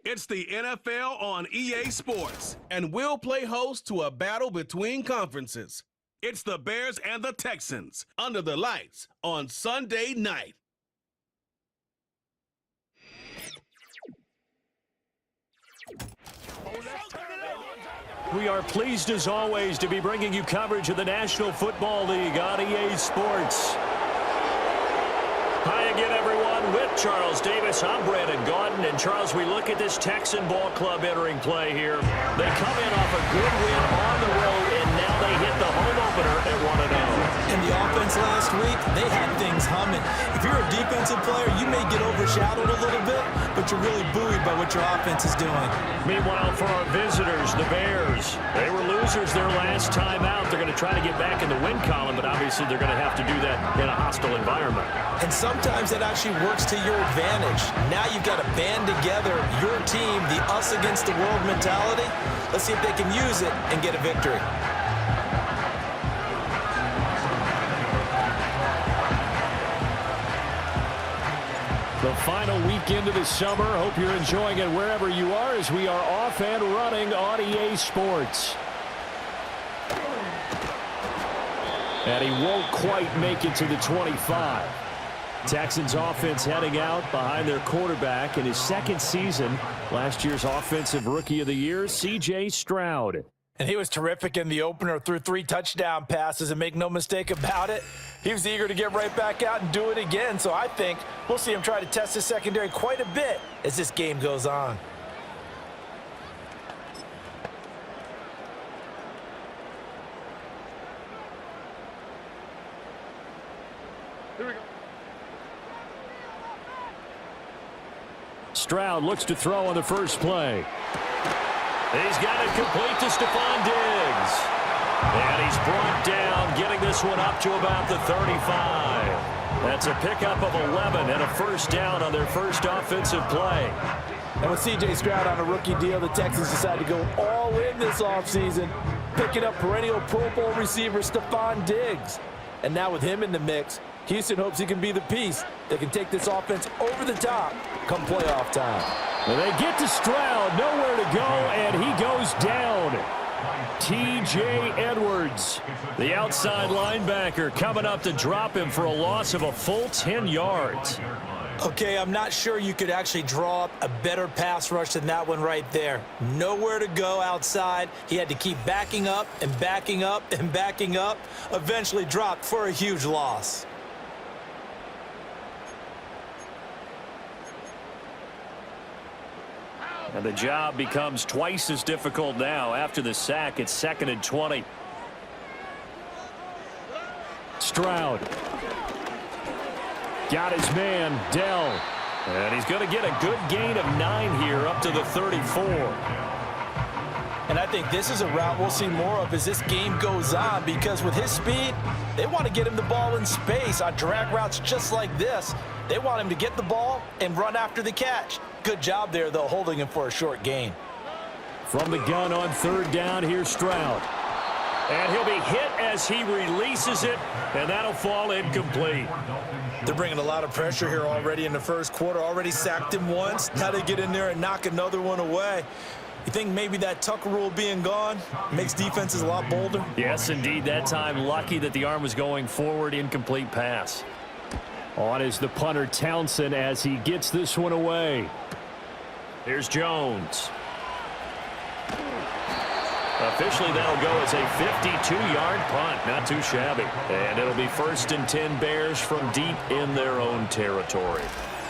It's the NFL on EA Sports, and we'll play host to a battle between conferences. It's the Bears and the Texans under the lights on Sunday night. We are pleased as always to be bringing you coverage of the National Football League on EA Sports. Hi again, everyone. With Charles Davis, I'm Brandon Gaudin. And Charles, we look at this Texan ball club entering play here. They come in off a good win on the road, and now they hit the home opener at 1-0. And the offense last week, they had things humming. If you're a defensive player, you may get overshadowed a little bit, but you're really buoyed by what your offense is doing. Meanwhile, for our visitors, the Bears, they were losers their last time out. They're going to try to get back in the win column, but obviously they're going to have to do that in a hostile environment. And sometimes that actually works to your advantage. Now you've got to band together your team, the us against the world mentality. Let's see if they can use it and get a victory. The final weekend of the summer. Hope you're enjoying it wherever you are as we are off and running on EA Sports. And he won't quite make it to the 25. Texans offense heading out behind their quarterback in his second season. Last year's Offensive Rookie of the Year, C.J. Stroud. And he was terrific in the opener, threw 3 touchdown passes, and make no mistake about it, he was eager to get right back out and do it again. So I think we'll see him try to test his secondary quite a bit as this game goes on. Here we go. Stroud looks to throw on the first play. He's got it complete to Stephon Diggs. And he's brought down, getting this one up to about the 35. That's a pickup of 11 and a first down on their first offensive play. And with C.J. Stroud on a rookie deal, the Texans decided to go all in this offseason, picking up perennial Pro Bowl receiver Stephon Diggs. And now with him in the mix, Houston hopes he can be the piece that can take this offense over the top come playoff time. Well, they get to Stroud, nowhere to go, and he goes down. T.J. Edwards, the outside linebacker, coming up to drop him for a loss of a full 10 yards. Okay, I'm not sure you could actually draw up a better pass rush than that one right there. Nowhere to go outside. He had to keep backing up and backing up and backing up. Eventually dropped for a huge loss. And the job becomes twice as difficult now. After the sack, it's 2nd and 20. Stroud. Got his man, Dell. And he's going to get a good gain of 9 here up to the 34. And I think this is a route we'll see more of as this game goes on, because with his speed, they want to get him the ball in space on drag routes just like this. They want him to get the ball and run after the catch. Good job there, though, holding him for a short gain. From the gun on 3rd down, here's Stroud. And he'll be hit as he releases it, and that'll fall incomplete. They're bringing a lot of pressure here already in the first quarter. Already sacked him once. Now they get in there and knock another one away. You think maybe that Tucker rule being gone makes defenses a lot bolder? Yes, indeed. That time, lucky that the arm was going forward. Incomplete pass. On is the punter, Townsend, as he gets this one away. Here's Jones. Officially, that'll go as a 52-yard punt. Not too shabby. And it'll be 1st and 10 Bears from deep in their own territory.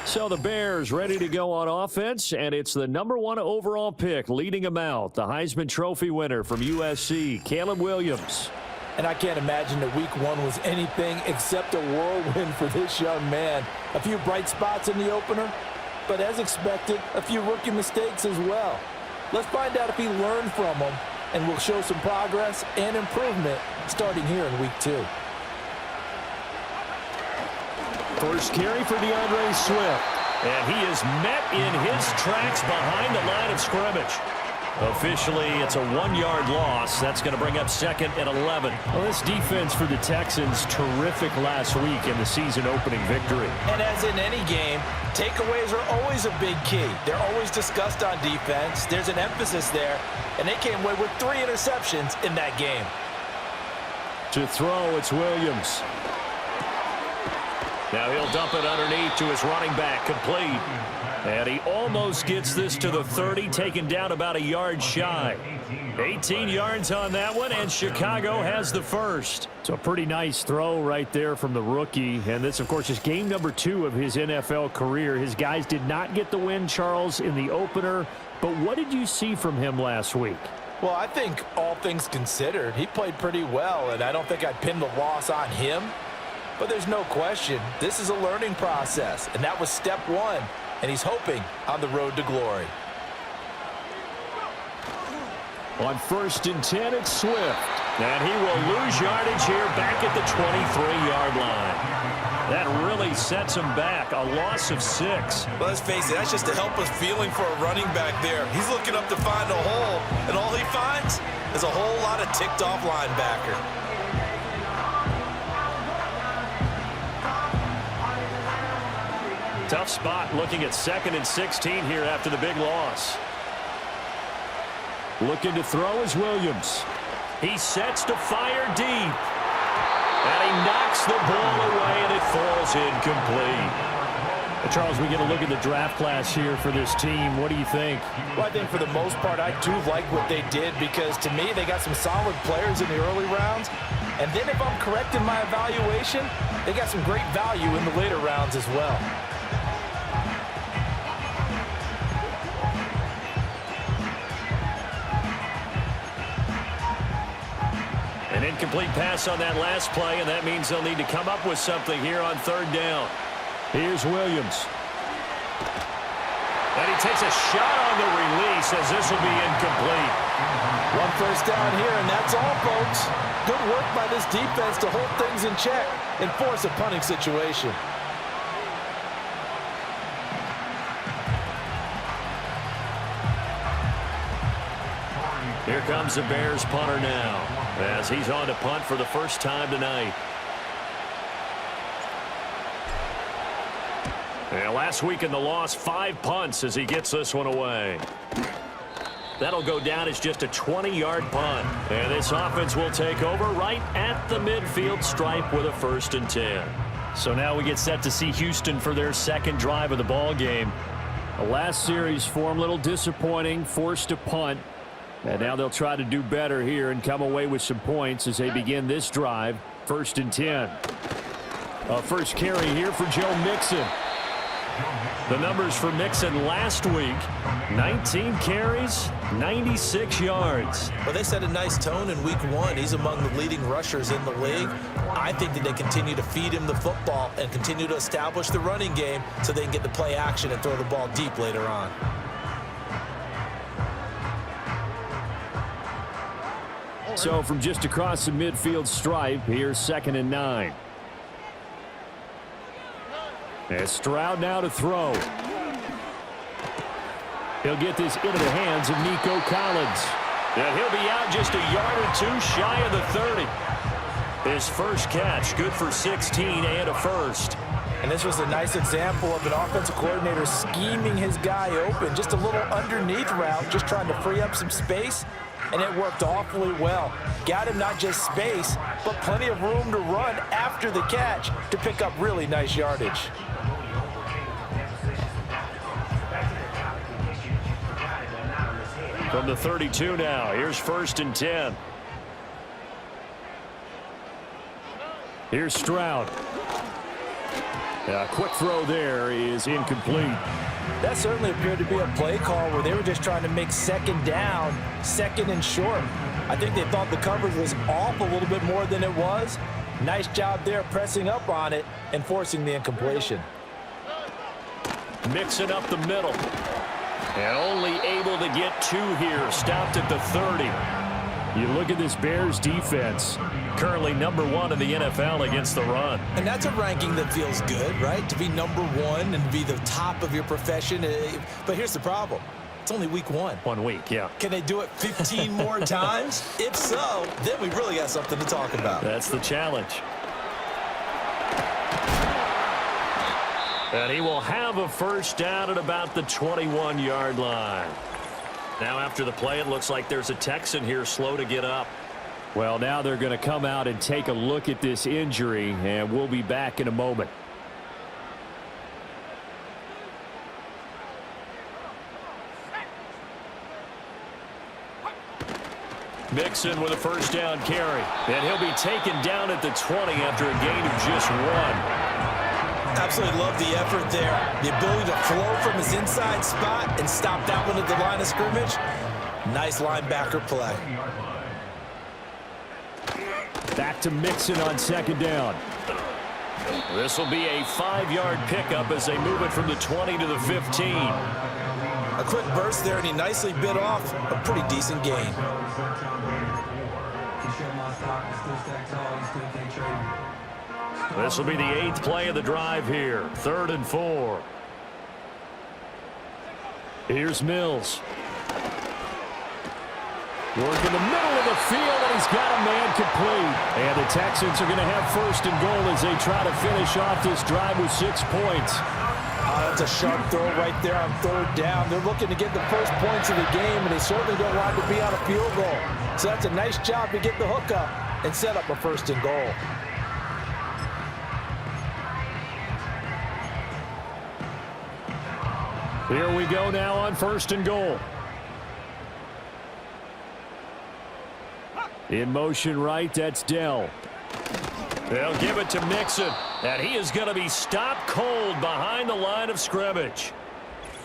So the Bears ready to go on offense, and it's the #1 overall pick leading them out, the Heisman Trophy winner from USC, Caleb Williams. And I can't imagine that week 1 was anything except a whirlwind for this young man. A few bright spots in the opener, but as expected, a few rookie mistakes as well. Let's find out if he learned from them, and we'll show some progress and improvement starting here in week 2. First carry for DeAndre Swift. And he is met in his tracks behind the line of scrimmage. Officially, it's a 1-yard loss. That's going to bring up 2nd and 11. Well, this defense for the Texans, terrific last week in the season-opening victory. And as in any game, takeaways are always a big key. They're always discussed on defense. There's an emphasis there, and they came away with 3 interceptions in that game. To throw, it's Williams. Now he'll dump it underneath to his running back, complete. And he almost gets this to the 30, taken down about a yard shy. 18 yards on that one, and Chicago has the first. So a pretty nice throw right there from the rookie. And this, of course, is game number 2 of his NFL career. His guys did not get the win, Charles, in the opener. But what did you see from him last week? Well, I think all things considered, he played pretty well, and I don't think I'd pin the loss on him. But there's no question, this is a learning process, and that was step 1. And he's hoping on the road to glory. On 1st and 10, it's Swift. And he will lose yardage here back at the 23-yard line. That really sets him back, a loss of 6. Well, let's face it, that's just a helpless feeling for a running back there. He's looking up to find a hole, and all he finds is a whole lot of ticked-off linebacker. Tough spot looking at 2nd and 16 here after the big loss. Looking to throw is Williams. He sets to fire deep. And he knocks the ball away, and it falls incomplete. Charles, we get a look at the draft class here for this team. What do you think? Well, I think for the most part, I do like what they did because, to me, they got some solid players in the early rounds. And then if I'm correct in my evaluation, they got some great value in the later rounds as well. An incomplete pass on that last play, and that means they'll need to come up with something here on 3rd down. Here's Williams. And he takes a shot on the release as this will be incomplete. 1 first down here, and that's all, folks. Good work by this defense to hold things in check and force a punting situation. Here comes the Bears punter now, as he's on to punt for the first time tonight. And last week in the loss, 5 punts as he gets this one away. That'll go down as just a 20-yard punt. And this offense will take over right at the midfield stripe with a 1st and 10. So now we get set to see Houston for their 2nd drive of the ball game. The last series for them, a little disappointing, forced to punt. And now they'll try to do better here and come away with some points as they begin this drive. 1st and 10. A first carry here for Joe Mixon. The numbers for Mixon last week, 19 carries, 96 yards. Well, they set a nice tone in week 1. He's among the leading rushers in the league. I think that they continue to feed him the football and continue to establish the running game so they can get the play action and throw the ball deep later on. So from just across the midfield stripe, here's 2nd and 9. And Stroud now to throw. He'll get this into the hands of Nico Collins. And he'll be out just a yard or 2 shy of the 30. His first catch, good for 16 and a first. And this was a nice example of an offensive coordinator scheming his guy open. Just a little underneath route, just trying to free up some space. And it worked awfully well. Got him not just space, but plenty of room to run after the catch to pick up really nice yardage. From the 32 now, here's 1st and 10. Here's Stroud. A quick throw there is incomplete. That certainly appeared to be a play call where they were just trying to make 2nd down, 2nd and short. I think they thought the coverage was off a little bit more than it was. Nice job there pressing up on it and forcing the incompletion. Mixing up the middle. And only able to get 2 here. Stopped at the 30. You look at this Bears defense. Currently number 1 in the NFL against the run. And that's a ranking that feels good, right? To be number 1 and be the top of your profession. But here's the problem. It's only week 1. 1 week, yeah. Can they do it 15 more times? If so, then we really got something to talk about. That's the challenge. And he will have a first down at about the 21-yard line. Now after the play, it looks like there's a Texan here slow to get up. Well, now they're going to come out and take a look at this injury, and we'll be back in a moment. Mixon with a first down carry. And he'll be taken down at the 20 after a gain of just 1. Absolutely love the effort there. The ability to flow from his inside spot and stop that one at the line of scrimmage. Nice linebacker play. Back to Mixon on second down. This will be a 5-yard pickup as they move it from the 20 to the 15. A quick burst there, and he nicely bit off a pretty decent gain. This will be the 8th play of the drive here. 3rd and 4. Here's Mills. Work in the middle of the field, and he's got a man complete. And the Texans are going to have 1st and goal as they try to finish off this drive with 6 points. That's a sharp throw right there on 3rd down. They're looking to get the first points of the game, and they certainly don't want to be on a field goal. So that's a nice job to get the hook up and set up a 1st and goal. Here we go now on 1st and goal. In motion right, that's Dell. They'll give it to Mixon, and he is going to be stopped cold behind the line of scrimmage.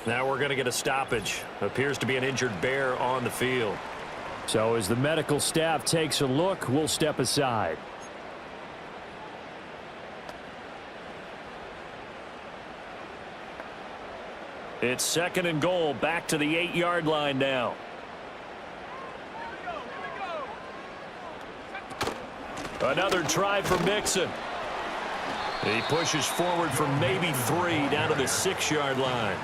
Now we're going to get a stoppage. Appears to be an injured Bear on the field. So as the medical staff takes a look, we'll step aside. It's 2nd and goal, back to the 8-yard line now. Another try for Mixon. He pushes forward for maybe 3 down to the 6-yard line.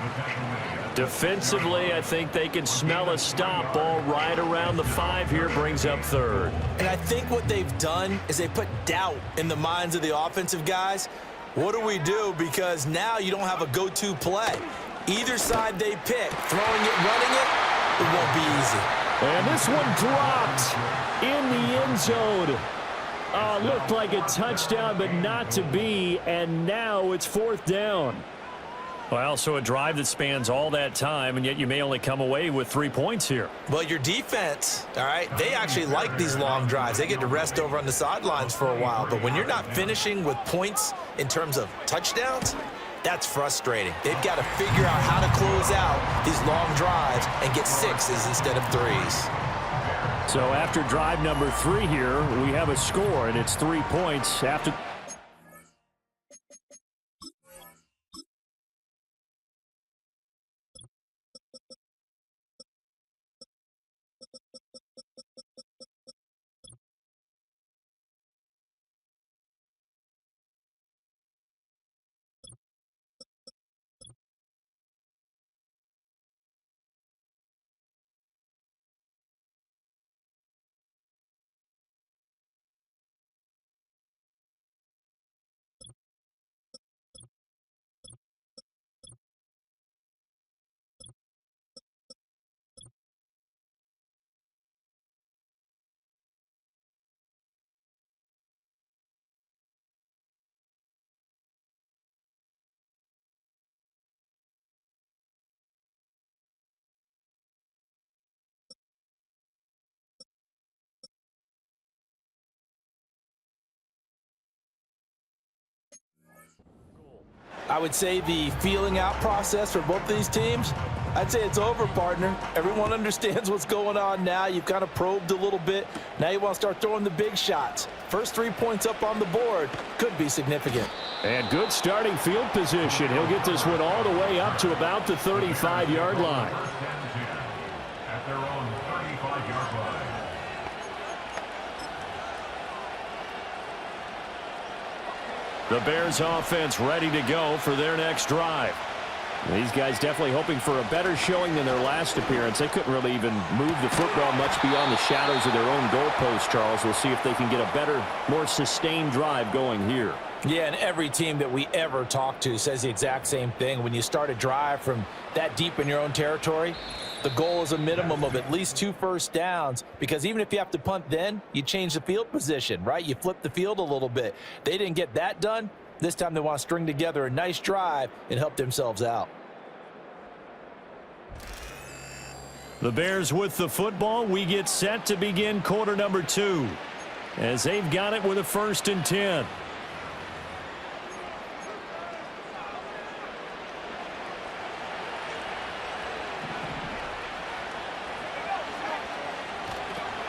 Defensively, I think they can smell a stop. Ball right around the 5 here, brings up 3rd. And I think what they've done is they put doubt in the minds of the offensive guys. What do we do? Because now you don't have a go-to play. Either side they pick, throwing it, running it, it won't be easy. And this one dropped in the end zone. Looked like a touchdown, but not to be, and now it's 4th down. Well, so a drive that spans all that time, and yet you may only come away with 3 points here. Well, your defense, all right, they actually like these long drives. They get to rest over on the sidelines for a while, but when you're not finishing with points in terms of touchdowns, that's frustrating. They've got to figure out how to close out these long drives and get 6s instead of 3s. So after drive number 3 here, we have a score, and it's 3 points after. I would say the feeling out process for both of these teams, I'd say it's over, partner. Everyone understands what's going on now. You've kind of probed a little bit. Now you want to start throwing the big shots. First 3 points up on the board could be significant. And good starting field position. He'll get this one all the way up to about the 35-yard line. At their own 35-yard line. The Bears offense ready to go for their next drive. These guys definitely hoping for a better showing than their last appearance. They couldn't really even move the football much beyond the shadows of their own goalpost, Charles. We'll see if they can get a better, more sustained drive going here. Yeah, and every team that we ever talk to says the exact same thing. When you start a drive from that deep in your own territory, the goal is a minimum of at least 2 first downs, because even if you have to punt then, you change the field position, right? You flip the field a little bit. They didn't get that done. This time they want to string together a nice drive and help themselves out. The Bears with the football. We get set to begin quarter number 2 as they've got it with a 1st and 10.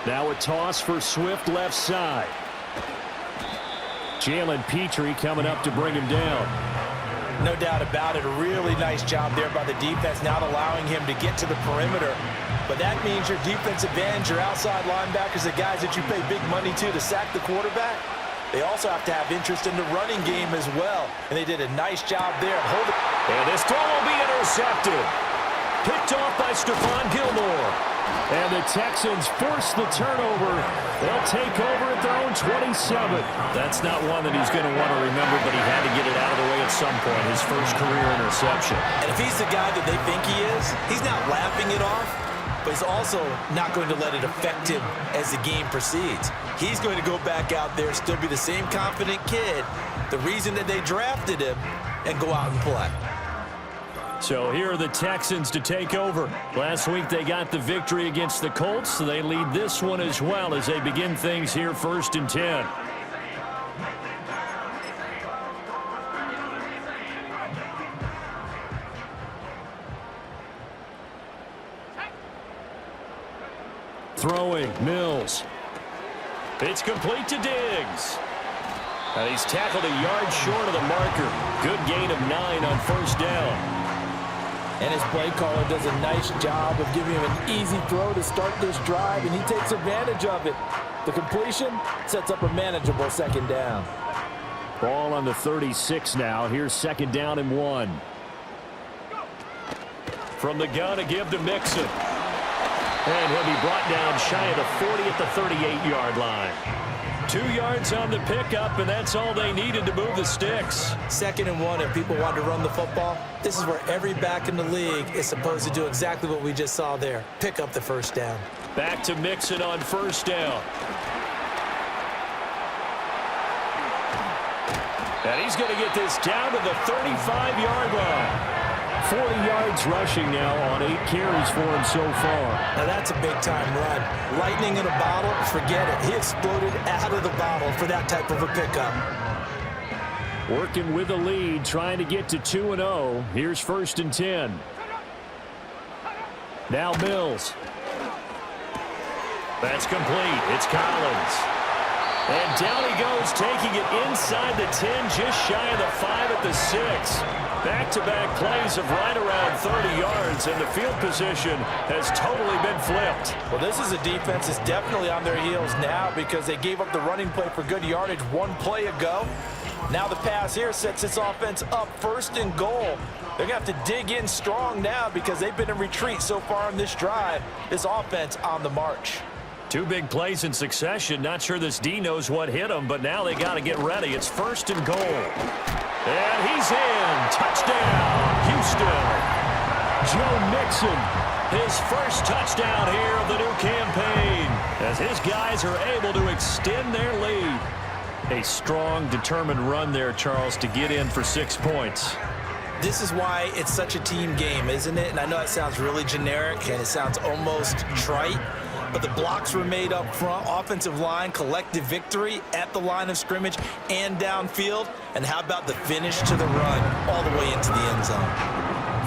Now a toss for Swift left side. Jalen Petrie coming up to bring him down. No doubt about it. A really nice job there by the defense, not allowing him to get to the perimeter. But that means your defensive ends, your outside linebackers, the guys that you pay big money to sack the quarterback, they also have to have interest in the running game as well. And they did a nice job there. And this throw will be intercepted. Picked off by Stephon Gilmore. And the Texans force the turnover. They'll take over at their own 27. That's not one that he's going to want to remember, but he had to get it out of the way at some point. His first career interception. And if he's the guy that they think he is, he's not laughing it off, but he's also not going to let it affect him as the game proceeds. He's going to go back out there, still be the same confident kid, the reason that they drafted him, and go out and play. So here are the Texans to take over. Last week they got the victory against the Colts, so they lead this one as well as they begin things here 1st and 10. Throwing, Mills. It's complete to Diggs. And he's tackled a yard short of the marker. Good gain of 9 on 1st down. And his play caller does a nice job of giving him an easy throw to start this drive, and he takes advantage of it. The completion sets up a manageable 2nd down. Ball on the 36 now. Here's 2nd down and 1. From the gun, a give to Mixon. And he'll be brought down shy of the 40 at the 38-yard line. 2 yards on the pickup, and that's all they needed to move the sticks. 2nd and 1, if people want to run the football, this is where every back in the league is supposed to do exactly what we just saw there. Pick up the 1st down. Back to Mixon on 1st down. And he's going to get this down to the 35-yard line. 40 yards rushing now on 8 carries for him so far. Now that's a big-time run. Lightning in a bottle, forget it. He exploded out of the bottle for that type of a pickup. Working with the lead, trying to get to 2-0. Here's 1st and 10. Now Mills. That's complete. It's Collins. And down he goes, taking it inside the 10, just shy of the 5 at the 6. Back-to-back plays of right around 30 yards, and the field position has totally been flipped. Well, this is a defense that's definitely on their heels now because they gave up the running play for good yardage 1 play ago. Now the pass here sets this offense up 1st and goal. They're going to have to dig in strong now because they've been in retreat so far on this drive. This offense on the march. 2 big plays in succession. Not sure this D knows what hit him, but now they got to get ready. It's 1st and goal. And he's in. Touchdown, Houston. Joe Mixon, his first touchdown here of the new campaign, as his guys are able to extend their lead. A strong, determined run there, Charles, to get in for 6 points. This is why it's such a team game, isn't it? And I know it sounds really generic and it sounds almost trite, but the blocks were made up front. Offensive line, collective victory at the line of scrimmage and downfield. And how about the finish to the run all the way into the end zone?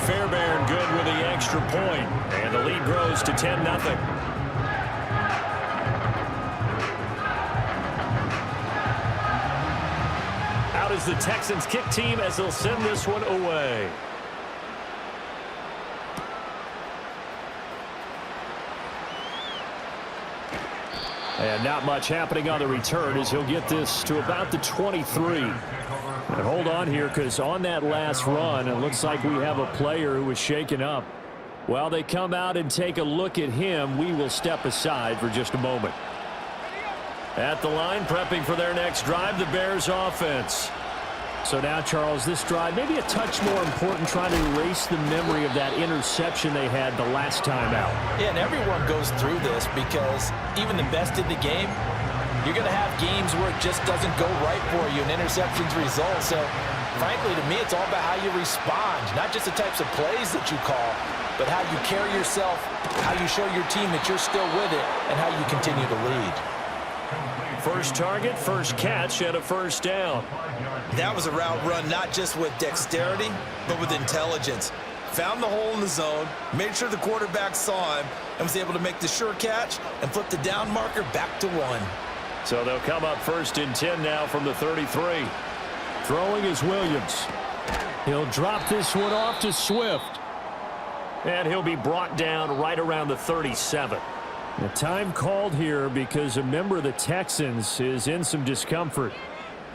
Fairbairn good with the extra point, and the lead grows to 10-0. Out is the Texans kick team as they'll send this one away. And not much happening on the return as he'll get this to about the 23. And hold on here, because on that last run, it looks like we have a player who was shaken up. While they come out and take a look at him, we will step aside for just a moment. At the line, prepping for their next drive, the Bears offense. So now, Charles, this drive maybe a touch more important, trying to erase the memory of that interception they had the last time out. Yeah, and everyone goes through this because even the best in the game, you're going to have games where it just doesn't go right for you, and interceptions result. So, frankly, to me, it's all about how you respond, not just the types of plays that you call, but how you carry yourself, how you show your team that you're still with it, and how you continue to lead. First target, first catch, and a first down. That was a route run not just with dexterity, but with intelligence. Found the hole in the zone, made sure the quarterback saw him, and was able to make the sure catch and flip the down marker back to 1. So they'll come up 1st and 10 now from the 33. Throwing is Williams. He'll drop this one off to Swift. And he'll be brought down right around the 37. The time called here because a member of the Texans is in some discomfort.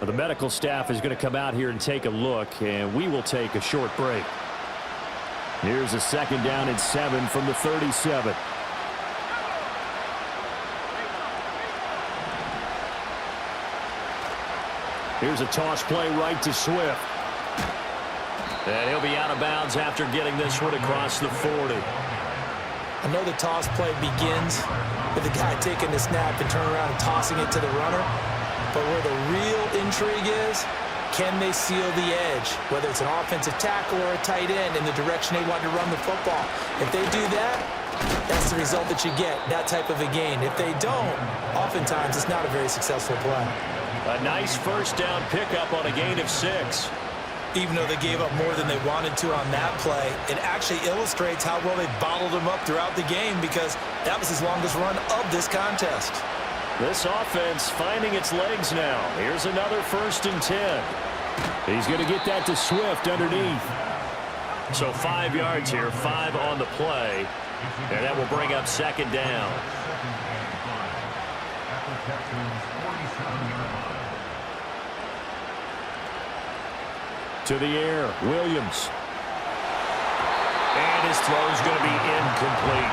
The medical staff is going to come out here and take a look, and we will take a short break. Here's a 2nd down and 7 from the 37. Here's a toss play right to Swift. And he'll be out of bounds after getting this one across the 40. I know the toss play begins with the guy taking the snap and turning around and tossing it to the runner. But where the real intrigue is, can they seal the edge? Whether it's an offensive tackle or a tight end in the direction they want to run the football. If they do that, that's the result that you get, that type of a gain. If they don't, oftentimes it's not a very successful play. A nice first down pickup on a gain of 6. Even though they gave up more than they wanted to on that play, it actually illustrates how well they bottled him up throughout the game because that was his longest run of this contest. This offense finding its legs now. Here's another 1st and 10. He's going to get that to Swift underneath. So 5 yards here, 5 on the play. And that will bring up 2nd down. To the air, Williams. And his throw is going to be incomplete.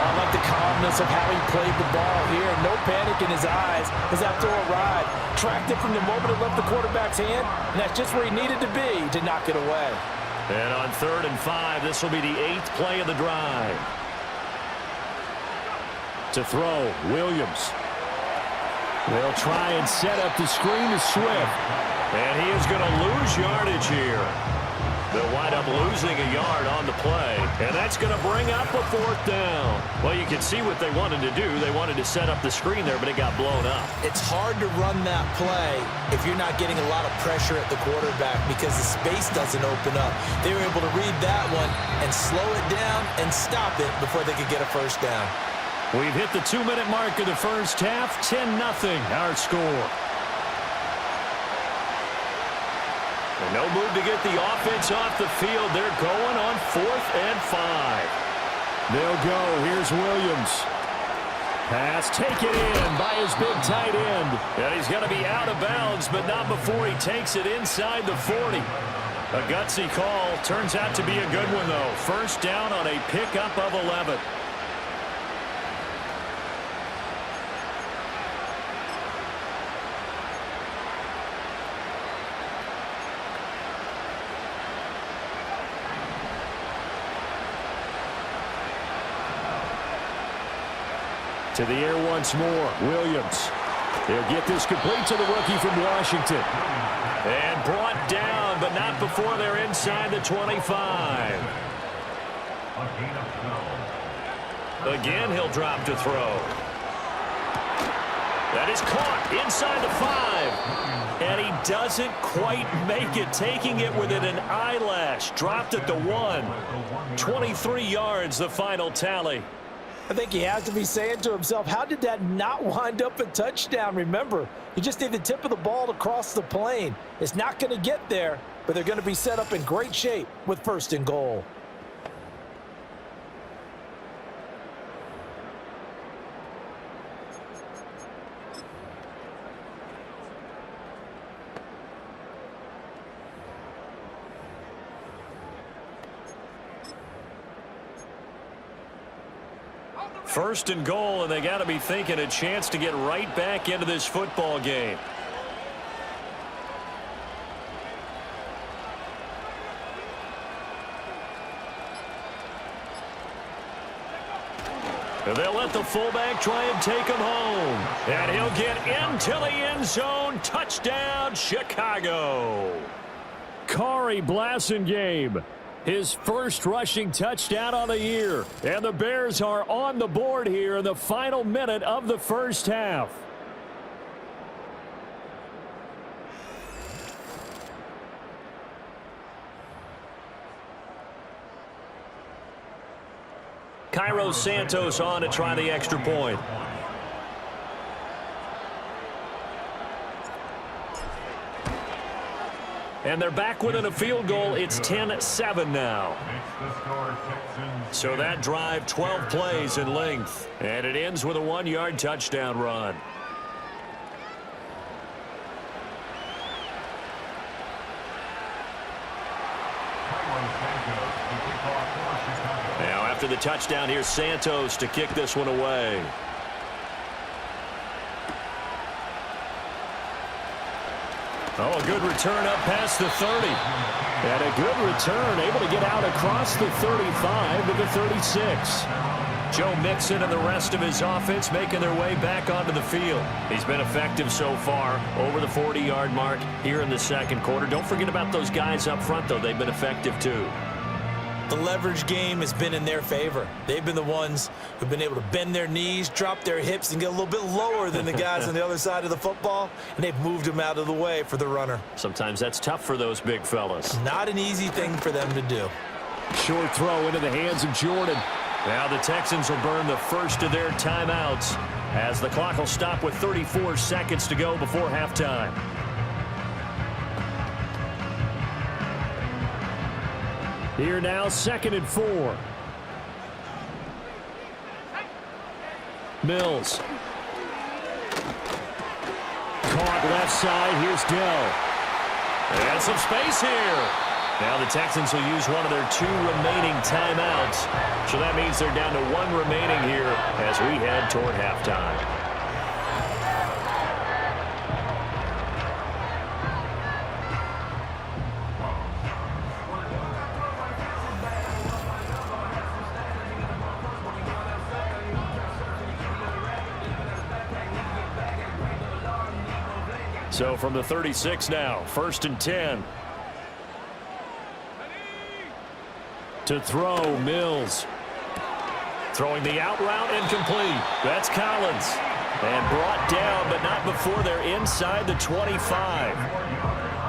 I like the calmness of how he played the ball here. No panic in his eyes as that throw arrived. Tracked it from the moment it left the quarterback's hand, and that's just where he needed to be to knock it away. And on 3rd and 5, this will be the 8th play of the drive. To throw, Williams. They'll try and set up the screen to Swift. And he is going to lose yardage here. They'll wind up losing a yard on the play, and that's going to bring up a 4th down. Well, you can see what they wanted to do. They wanted to set up the screen there, but it got blown up. It's hard to run that play if you're not getting a lot of pressure at the quarterback because the space doesn't open up. They were able to read that one and slow it down and stop it before they could get a 1st down. We've hit the 2-minute mark of the first half. 10-0 our score. And no move to get the offense off the field. They're going on 4th and 5. They'll go. Here's Williams. Pass taken in by his big tight end. And he's going to be out of bounds, but not before he takes it inside the 40. A gutsy call. Turns out to be a good one, though. 1st down on a pickup of 11. To the air once more, Williams. He'll get this complete to the rookie from Washington. And brought down, but not before they're inside the 25. Again, he'll drop to throw. That is caught inside the 5. And he doesn't quite make it, taking it within an eyelash. Dropped at the 1. 23 yards, the final tally. I think he has to be saying to himself, how did that not wind up a touchdown? Remember, you just need the tip of the ball to cross the plane. It's not going to get there, but they're going to be set up in great shape with 1st and goal. First and goal, and they got to be thinking a chance to get right back into this football game. They'll let the fullback try and take him home. And he'll get into the end zone. Touchdown, Chicago. Kari Blasingame, his first rushing touchdown on the year. And the Bears are on the board here in the final minute of the first half. Cairo Santos on to try the extra point. And they're back within a field goal. It's 10-7 now. So that drive, 12 plays in length. And it ends with a 1-yard touchdown run. Now after the touchdown, here's Santos to kick this one away. Oh, a good return up past the 30. And a good return, able to get out across the 35 to the 36. Joe Mixon and the rest of his offense making their way back onto the field. He's been effective so far, over the 40-yard mark here in the second quarter. Don't forget about those guys up front, though. They've been effective, too. The leverage game has been in their favor. They've been the ones who've been able to bend their knees, drop their hips, and get a little bit lower than the guys on the other side of the football, and they've moved them out of the way for the runner. Sometimes that's tough for those big fellas. Not an easy thing for them to do. Short throw into the hands of Jordan. Now the Texans will burn the first of their timeouts as the clock will stop with 34 seconds to go before halftime. Here now, 2nd and 4. Mills. Caught left side. Here's Dell. And some space here. Now the Texans will use one of their 2 remaining timeouts. So that means they're down to 1 remaining here as we head toward halftime. So from the 36 now, 1st and 10. To throw, Mills. Throwing the out route incomplete. That's Collins. And brought down, but not before they're inside the 25.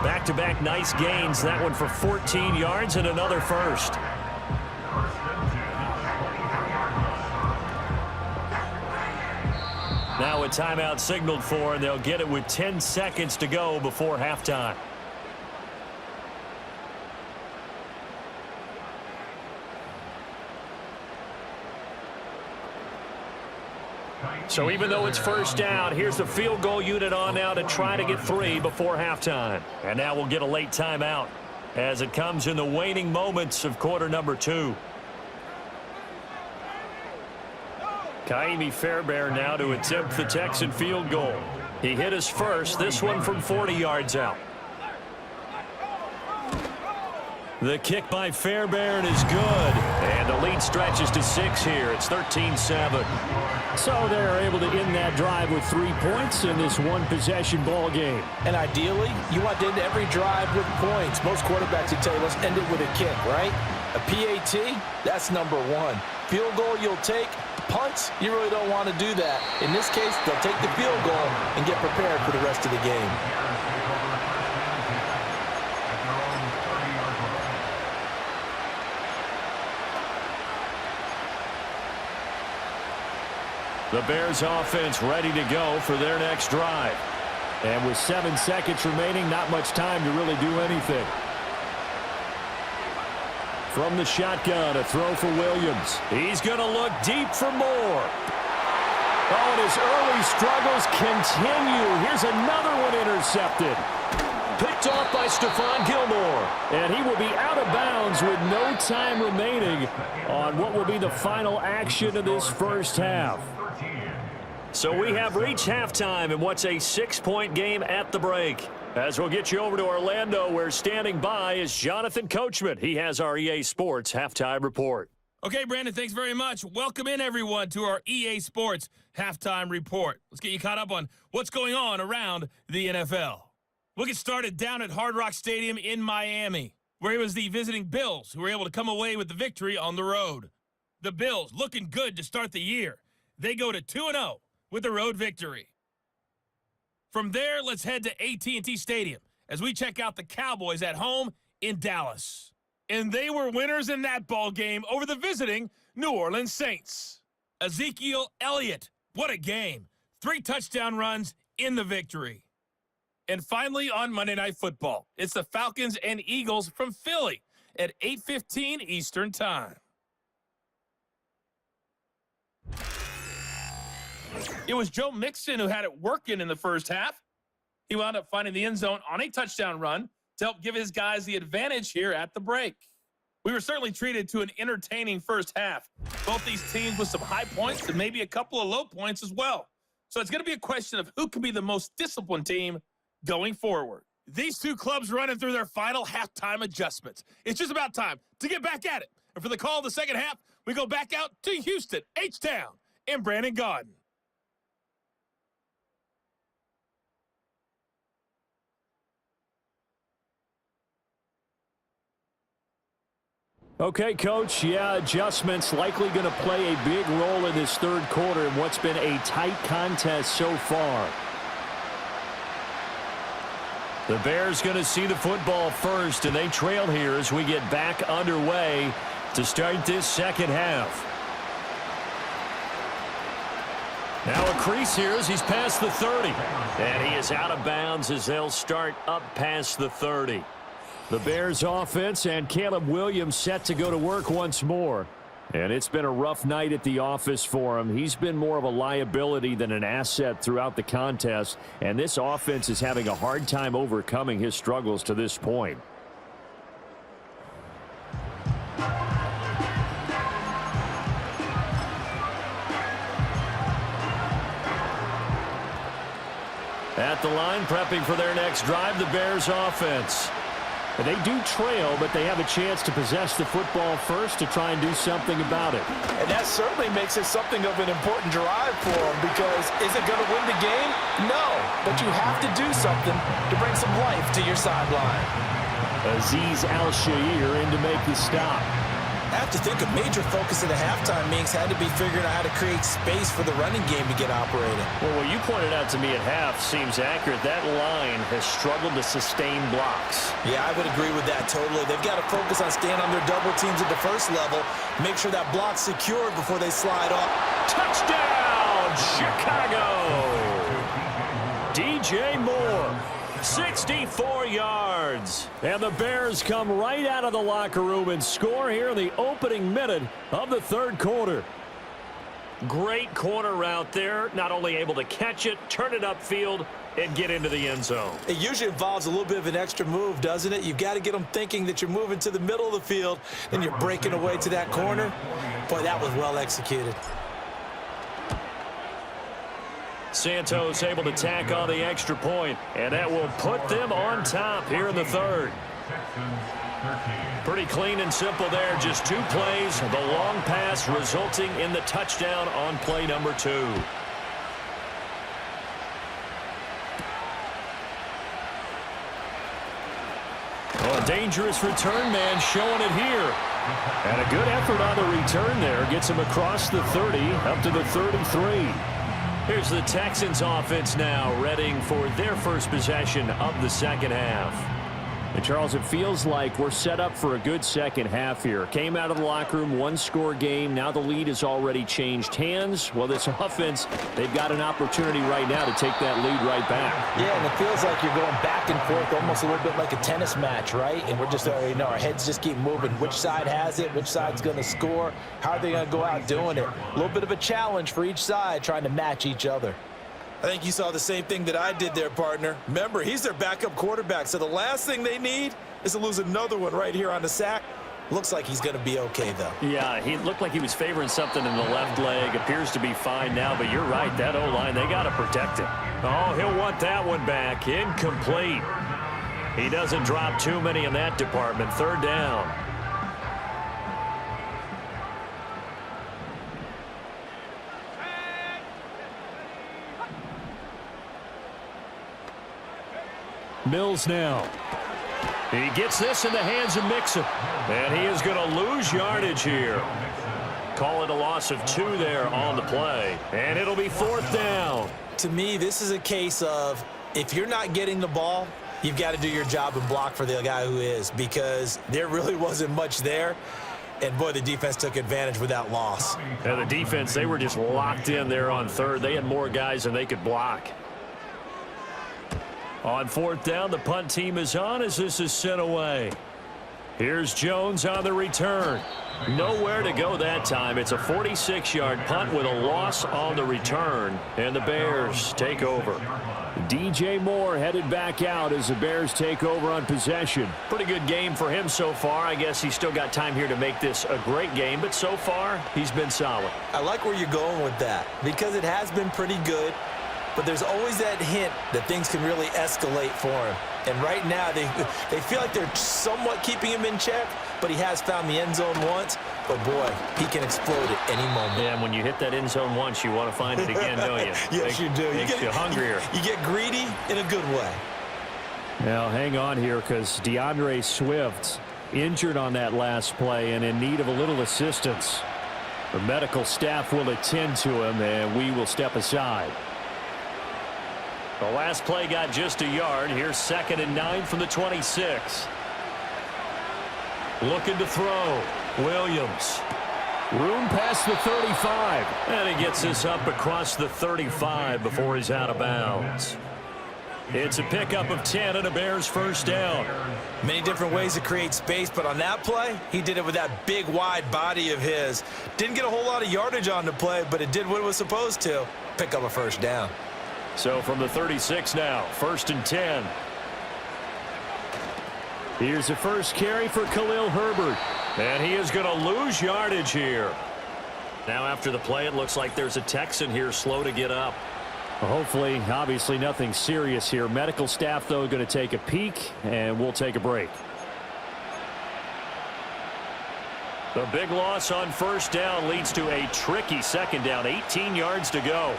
Back-to-back nice gains. That one for 14 yards and another first. Now a timeout signaled for, and they'll get it with 10 seconds to go before halftime. So even though it's first down, here's the field goal unit on now to try to get 3 before halftime. And now we'll get a late timeout as it comes in the waning moments of quarter number 2. Kaimi Fairbairn now to attempt the Texan field goal. He hit his first, this one from 40 yards out. The kick by Fairbairn is good. And the lead stretches to 6 here. It's 13-7. So they're able to end that drive with 3 points in this one-possession ball game. And ideally, you want to end every drive with points. Most quarterbacks would tell you, let's end it with a kick, right? A PAT, that's number 1. Field goal you'll take. Punts, you really don't want to do that. In this case, they'll take the field goal and get prepared for the rest of the game. The Bears offense ready to go for their next drive. And with 7 seconds remaining, not much time to really do anything. From the shotgun, a throw for Williams. He's going to look deep for more. Oh, and his early struggles continue. Here's another one intercepted. Picked off by Stephon Gilmore. And he will be out of bounds with no time remaining on what will be the final action of this first half. So we have reached halftime in what's a 6-point game at the break. As we'll get you over to Orlando, where standing by is Jonathan Coachman. He has our EA Sports halftime report. Okay, Brandon, thanks very much. Welcome in, everyone, to our EA Sports halftime report. Let's get you caught up on what's going on around the NFL. We'll get started down at Hard Rock Stadium in Miami, where it was the visiting Bills who were able to come away with the victory on the road. The Bills looking good to start the year. They go to 2-0 with the road victory. From there, let's head to AT&T Stadium as we check out the Cowboys at home in Dallas. And they were winners in that ball game over the visiting New Orleans Saints. Ezekiel Elliott, what a game. 3 touchdown runs in the victory. And finally, on Monday Night Football, it's the Falcons and Eagles from Philly at 8:15 Eastern Time. It was Joe Mixon who had it working in the first half. He wound up finding the end zone on a touchdown run to help give his guys the advantage here at the break. We were certainly treated to an entertaining first half. Both these teams with some high points and maybe a couple of low points as well. So it's going to be a question of who can be the most disciplined team going forward. These two clubs running through their final halftime adjustments. It's just about time to get back at it. And for the call of the second half, we go back out to Houston, H-Town, and Brandon Gaudin. Okay, Coach, adjustments likely going to play a big role in this third quarter in what's been a tight contest so far. The Bears going to see the football first, and they trail here as we get back underway to start this second half. Now a crease here as he's past the 30. And he is out of bounds as they'll start up past the 30. The Bears offense and Caleb Williams set to go to work once more. And it's been a rough night at the office for him. He's been more of a liability than an asset throughout the contest. And this offense is having a hard time overcoming his struggles to this point. At the line, prepping for their next drive, the Bears offense. They do trail, but they have a chance to possess the football first to try and do something about it. And that certainly makes it something of an important drive for them, because is it going to win the game? No, but you have to do something to bring some life to your sideline. Azeez Al-Shaair in to make the stop. I have to think a major focus of the halftime meetings had to be figuring out how to create space for the running game to get operating. Well, what you pointed out to me at half seems accurate. That line has struggled to sustain blocks. Yeah, I would agree with that totally. They've got to focus on staying on their double teams at the first level, make sure that block's secured before they slide off. Touchdown, Chicago! DJ Moore. 64 yards. And the Bears come right out of the locker room and score here in the opening minute of the third quarter. Great corner route there. Not only able to catch it, turn it upfield, and get into the end zone. It usually involves a little bit of an extra move, doesn't it? You've got to get them thinking that you're moving to the middle of the field, then you're breaking away to that corner. Boy, that was well executed. Santos able to tack on the extra point, and that will put them on top here in the third. Pretty clean and simple there. Just 2 plays. The long pass resulting in the touchdown on play number 2. Well, a dangerous return man showing it here. And a good effort on the return there. Gets him across the 30 up to the 33. Here's the Texans offense now, readying for their first possession of the second half. And Charles, it feels like we're set up for a good second half here. Came out of the locker room, 1-score game. Now the lead has already changed hands. Well, this offense, they've got an opportunity right now to take that lead right back. Yeah, and it feels like you're going back and forth almost a little bit like a tennis match, right? And we're just already know our heads just keep moving. Which side has it? Which side's going to score? How are they going to go out doing it? A little bit of a challenge for each side trying to match each other. I think you saw the same thing that I did there, partner. Remember, he's their backup quarterback, so the last thing they need is to lose another one right here on the sack. Looks like he's going to be okay, though. Yeah, he looked like he was favoring something in the left leg. Appears to be fine now, but you're right. That O-line, they got to protect him. Oh, he'll want that one back. Incomplete. He doesn't drop too many in that department. Third down. Mills now. He gets this in the hands of Mixon. And he is going to lose yardage here. Call it a loss of 2 there on the play. And it'll be 4th down. To me, this is a case of if you're not getting the ball, you've got to do your job and block for the guy who is, because there really wasn't much there. And, boy, the defense took advantage with that loss. Yeah, the defense, they were just locked in there on third. They had more guys than they could block. On 4th down, the punt team is on as this is sent away. Here's Jones on the return. Nowhere to go that time. It's a 46-yard punt with a loss on the return, and the Bears take over. DJ Moore headed back out as the Bears take over on possession. Pretty good game for him so far. I guess he's still got time here to make this a great game, but so far, he's been solid. I like where you're going with that, because it has been pretty good. But there's always that hint that things can really escalate for him. And right now, they feel like they're somewhat keeping him in check, but he has found the end zone once. But, boy, he can explode at any moment. Yeah, and when you hit that end zone once, you want to find it again, don't you? Yes, you do. Makes you hungrier. You get greedy in a good way. Now, hang on here, because DeAndre Swift injured on that last play and in need of a little assistance. The medical staff will attend to him, and we will step aside. The last play got just a yard. Here's 2nd and 9 from the 26. Looking to throw. Williams. Room past the 35. And he gets this up across the 35 before he's out of bounds. It's a pickup of 10 and a Bears first down. Many different ways to create space, but on that play, he did it with that big, wide body of his. Didn't get a whole lot of yardage on the play, but it did what it was supposed to. Pick up a first down. So from the 36 now, 1st and 10. Here's the first carry for Khalil Herbert. And he is going to lose yardage here. Now after the play, it looks like there's a Texan here slow to get up. Well, hopefully, obviously nothing serious here. Medical staff, though, going to take a peek, and we'll take a break. The big loss on first down leads to a tricky 2nd down. 18 yards to go.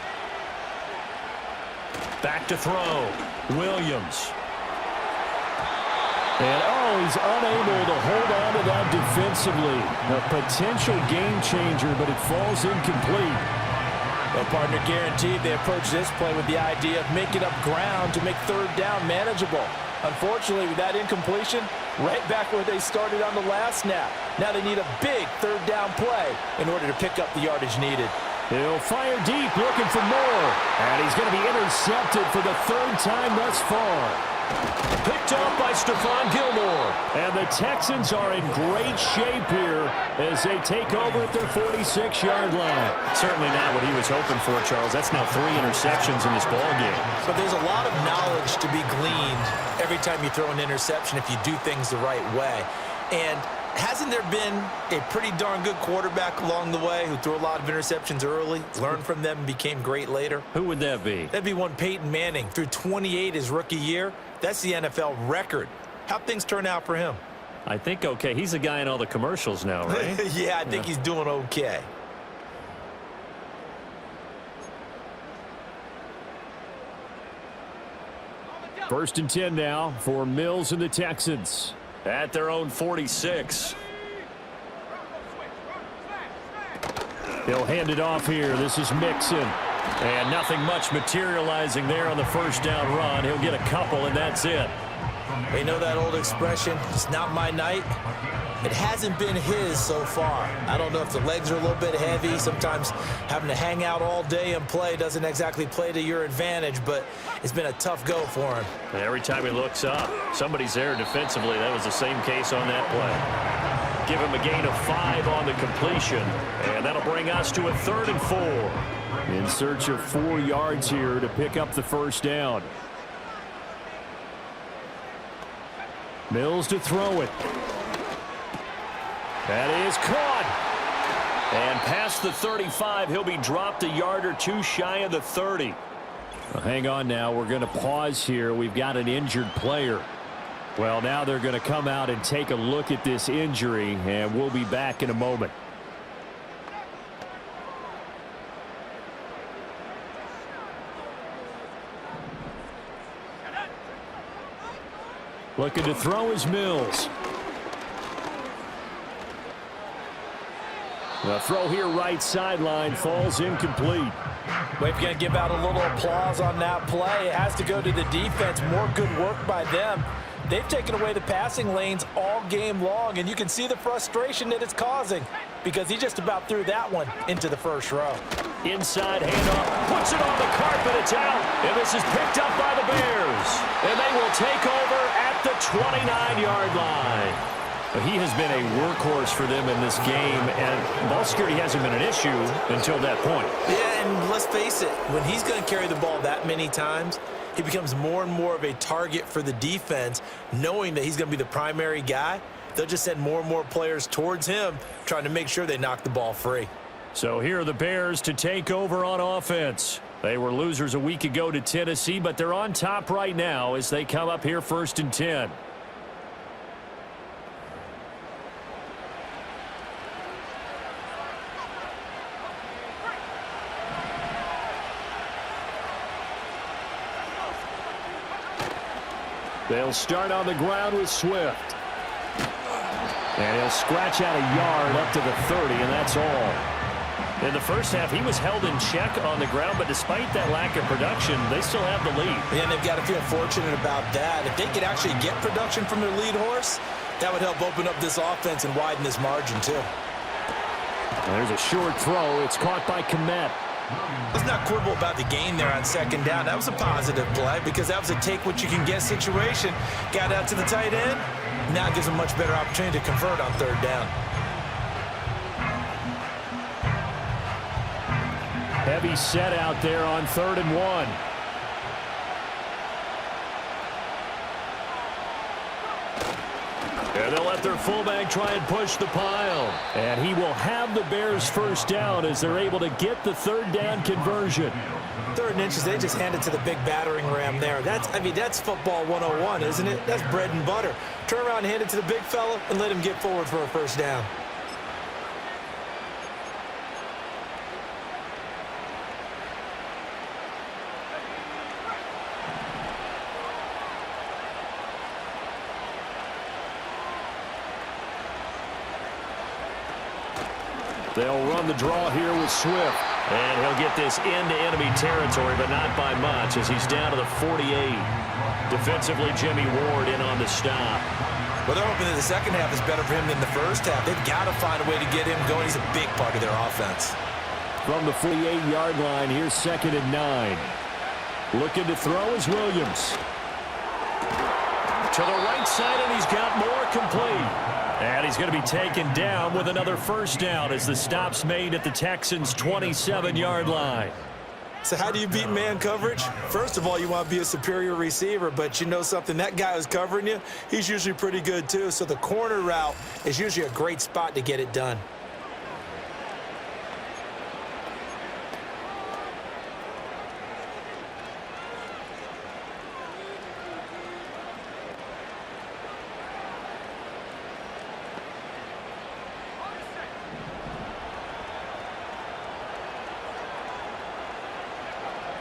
Back to throw. Williams. And, he's unable to hold on to that defensively. A potential game changer, but it falls incomplete. Well, partner, guaranteed they approach this play with the idea of making up ground to make 3rd down manageable. Unfortunately, with that incompletion, right back where they started on the last snap. Now they need a big 3rd down play in order to pick up the yardage needed. He'll fire deep, looking for more. And he's going to be intercepted for the 3rd time thus far. Picked up by Stephon Gilmore. And the Texans are in great shape here as they take over at their 46-yard line. Certainly not what he was hoping for, Charles. That's now 3 interceptions in this ballgame. But there's a lot of knowledge to be gleaned every time you throw an interception if you do things the right way. And hasn't there been a pretty darn good quarterback along the way who threw a lot of interceptions early, learned from them, and became great later? Who would that be? That'd be one Peyton Manning. Threw 28 his rookie year. That's the NFL record. How'd things turn out for him? I think okay. He's the guy in all the commercials now, right? Yeah, I think he's doing okay. First and 10 now for Mills and the Texans. At their own 46. He'll hand it off here. This is Mixon. And nothing much materializing there on the first down run. He'll get a couple, and that's it. You know that old expression, it's not my night? It hasn't been his so far. I don't know if the legs are a little bit heavy. Sometimes having to hang out all day and play doesn't exactly play to your advantage, but it's been a tough go for him. And every time he looks up, somebody's there defensively. That was the same case on that play. Give him a gain of 5 on the completion, and that'll bring us to a 3rd and 4. In search of 4 yards here to pick up the first down. Mills to throw it. That is caught. And past the 35, he'll be dropped a yard or 2 shy of the 30. Well, hang on now. We're going to pause here. We've got an injured player. Well, now they're going to come out and take a look at this injury, and we'll be back in a moment. Looking to throw is Mills. The throw here right sideline falls incomplete. We're going to give out a little applause on that play. It has to go to the defense. More good work by them. They've taken away the passing lanes all game long, and you can see the frustration that it's causing because he just about threw that one into the first row. Inside handoff, puts it on the carpet, it's out, and this is picked up by the Bears. And they will take over at the 29-yard line. But he has been a workhorse for them in this game, and ball security hasn't been an issue until that point. Yeah, and let's face it, when he's going to carry the ball that many times, he becomes more and more of a target for the defense, knowing that he's going to be the primary guy. They'll just send more and more players towards him, trying to make sure they knock the ball free. So here are the Bears to take over on offense. They were losers a week ago to Tennessee, but they're on top right now as they come up here 1st and 10. They'll start on the ground with Swift. And he'll scratch out a yard up to the 30, and that's all. In the first half, he was held in check on the ground, but despite that lack of production, they still have the lead. Yeah, and they've got to feel fortunate about that. If they could actually get production from their lead horse, that would help open up this offense and widen this margin, too. There's a short throw. It's caught by Kmet. Let's not quibble about the gain there on 2nd down. That was a positive play because that was a take-what-you-can-get situation. Got out to the tight end. Now it gives them a much better opportunity to convert on 3rd down. Heavy set out there on 3rd and 1. And they'll let their fullback try and push the pile. And he will have the Bears first down as they're able to get the 3rd down conversion. 3rd and inches, they just hand it to the big battering ram there. That's football 101, isn't it? That's bread and butter. Turn around and hand it to the big fella and let him get forward for a first down. They'll run the draw here with Swift. And he'll get this into enemy territory, but not by much as he's down to the 48. Defensively, Jimmy Ward in on the stop. Well, they're hoping that the second half is better for him than the first half. They've got to find a way to get him going. He's a big part of their offense. From the 48-yard line, here's 2nd and 9. Looking to throw is Williams. To the right side, and he's got more complete. And he's going to be taken down with another first down as the stop's made at the Texans' 27-yard line. So how do you beat man coverage? First of all, you want to be a superior receiver, but you know something, that guy who's covering you, he's usually pretty good too. So the corner route is usually a great spot to get it done.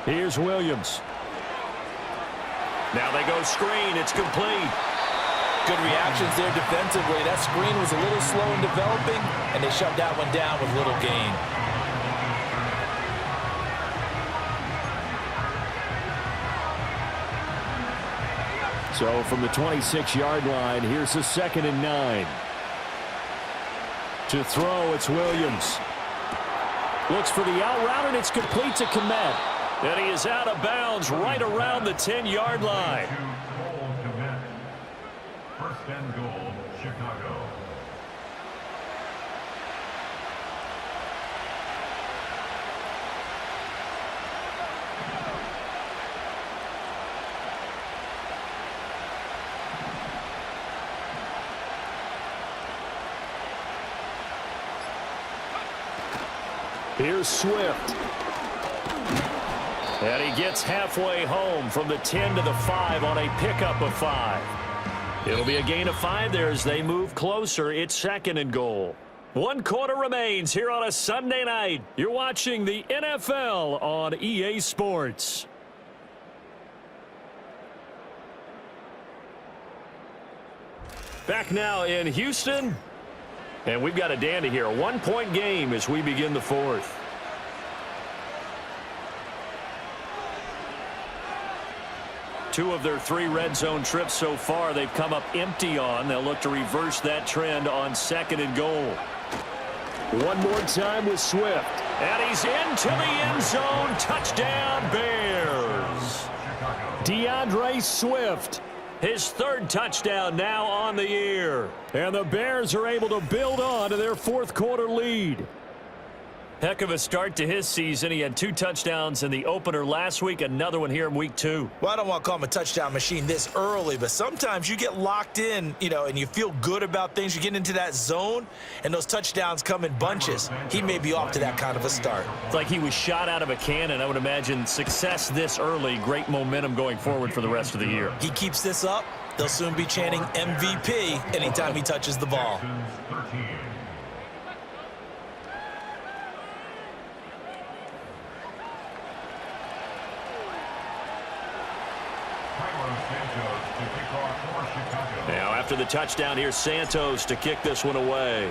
Here's Williams. Now they go screen. It's complete. Good reactions there defensively. That screen was a little slow in developing, and they shut that one down with little gain. So from the 26-yard line, here's the 2nd and 9. To throw, it's Williams. Looks for the out route, and it's complete to Kmet. And he is out of bounds right around the 10-yard line. 1st and goal, Chicago. Here's Swift. And he gets halfway home from the 10 to the 5 on a pickup of 5. It'll be a gain of 5 there as they move closer. It's 2nd and goal. 1 quarter remains here on a Sunday night. You're watching the NFL on EA Sports. Back now in Houston. And we've got a dandy here. A 1-point game as we begin the 4th. Two of their 3 red zone trips so far they've come up empty on. They'll look to reverse that trend on 2nd and goal. One more time with Swift. And he's into the end zone. Touchdown, Bears. DeAndre Swift. His 3rd touchdown now on the year. And the Bears are able to build on to their 4th quarter lead. Heck of a start to his season. He had 2 touchdowns in the opener last week, another one here in week 2. Well, I don't want to call him a touchdown machine this early, but sometimes you get locked in, and you feel good about things. You get into that zone, and those touchdowns come in bunches. He may be off to that kind of a start. It's like he was shot out of a cannon. I would imagine success this early, great momentum going forward for the rest of the year. He keeps this up, they'll soon be chanting MVP anytime he touches the ball. Now after the touchdown, here's Santos to kick this one away.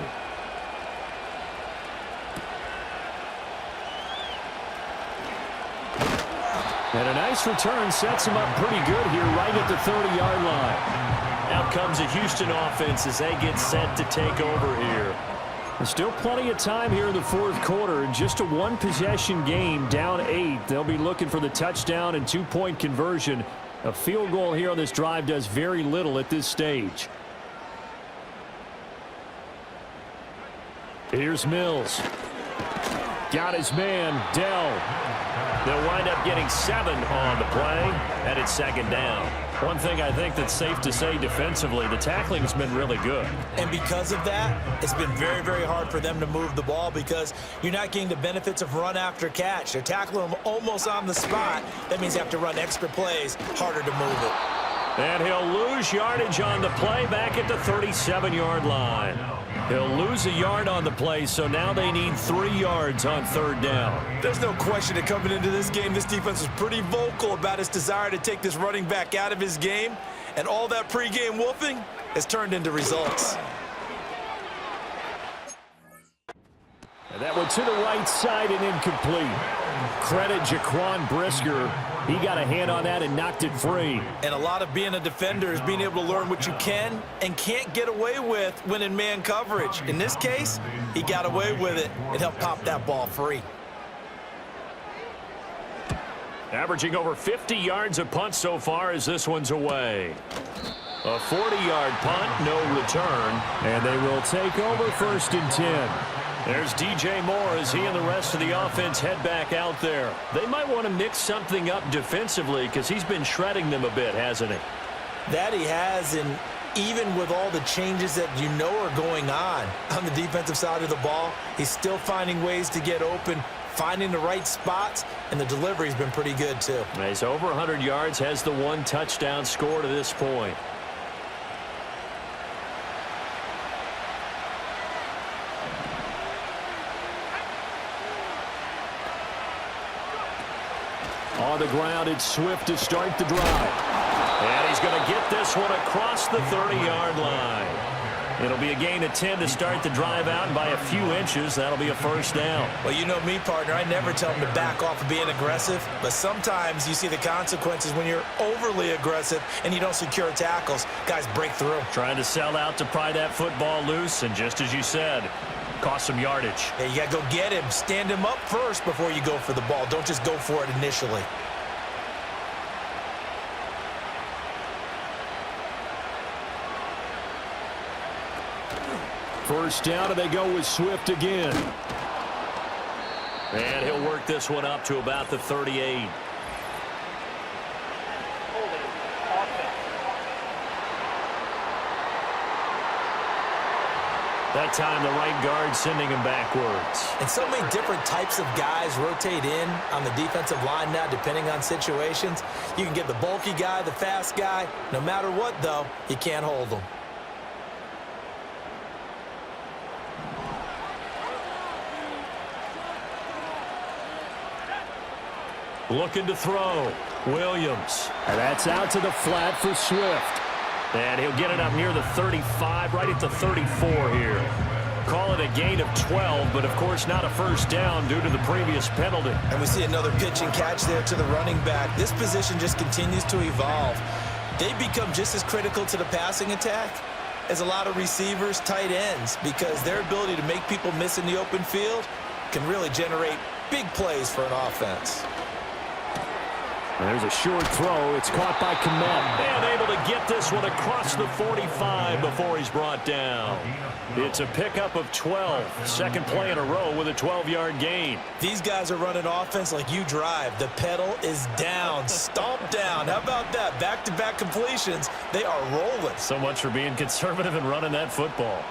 And a nice return sets him up pretty good here right at the 30-yard line. Out comes a Houston offense as they get set to take over here. There's still plenty of time here in the 4th quarter. Just a 1-possession game, down 8. They'll be looking for the touchdown and 2-point conversion. A field goal here on this drive does very little at this stage. Here's Mills. Got his man, Dell. They'll wind up getting 7 on the play, and it's 2nd down. One thing I think that's safe to say defensively, the tackling has been really good. And because of that, it's been very, very hard for them to move the ball because you're not getting the benefits of run after catch. They're tackling them almost on the spot. That means you have to run extra plays, harder to move it. And he'll lose yardage on the play back at the 37-yard line. He'll lose a yard on the play, so now they need 3 yards on 3rd down. There's no question that coming into this game, this defense was pretty vocal about its desire to take this running back out of his game, and all that pregame wolfing has turned into results. And that one to the right side and incomplete. Credit Jaquan Brisker. He got a hand on that and knocked it free. And a lot of being a defender is being able to learn what you can and can't get away with when in man coverage. In this case, he got away with it and helped pop that ball free. Averaging over 50 yards a punt so far as this one's away. A 40-yard punt, no return, and they will take over 1st and 10. There's DJ Moore as he and the rest of the offense head back out there. They might want to mix something up defensively because he's been shredding them a bit, hasn't he? That he has, and even with all the changes that are going on the defensive side of the ball, he's still finding ways to get open, finding the right spots, and the delivery's been pretty good too. He's over 100 yards, has the 1 touchdown score to this point. On the ground, it's Swift to start the drive. And he's going to get this one across the 30-yard line. It'll be a gain of 10 to start the drive out, and by a few inches, that'll be a 1st down. Well, you know me, partner. I never tell them to back off of being aggressive, but sometimes you see the consequences when you're overly aggressive and you don't secure tackles. Guys break through. Trying to sell out to pry that football loose, and just as you said, cost some yardage. Yeah, you got to go get him. Stand him up first before you go for the ball. Don't just go for it initially. First down, and they go with Swift again. And he'll work this one up to about the 38. That time the right guard sending him backwards. And so many different types of guys rotate in on the defensive line now, depending on situations. You can get the bulky guy, the fast guy. No matter what, though, you can't hold them. Looking to throw. Williams. And that's out to the flat for Swift. And he'll get it up near the 35, right at the 34 here. Call it a gain of 12, but of course not a first down due to the previous penalty. And we see another pitch and catch there to the running back. This position just continues to evolve. They become just as critical to the passing attack as a lot of receivers, tight ends, because their ability to make people miss in the open field can really generate big plays for an offense. And there's a short throw. It's caught by Kmet. And able to get this one across the 45 before he's brought down. It's a pickup of 12. Second play in a row with a 12-yard gain. These guys are running offense like you drive. The pedal is down, stomp down. How about that? Back-to-back completions. They are rolling. So much for being conservative and running that football.